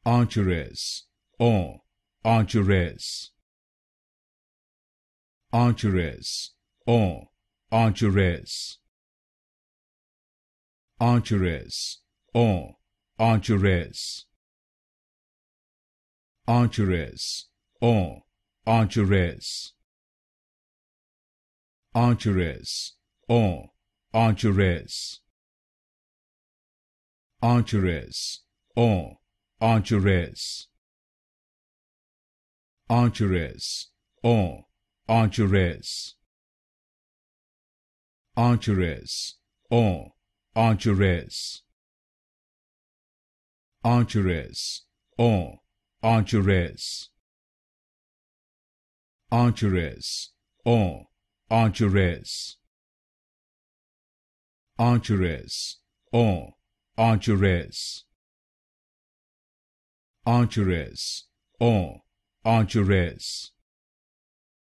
Archeress, or Archeress. Archeress, or Archeress. Archeress, or Archeress. Archeress, or Archeress. Archeress, or Archeress. Archeress, or Archeress. Archeress, or Archeress. Archeress, or Archeress. Archeress, or Archeress. Archeress, or Archeress. Archeress, or Archeress. Archeress, or Archeress.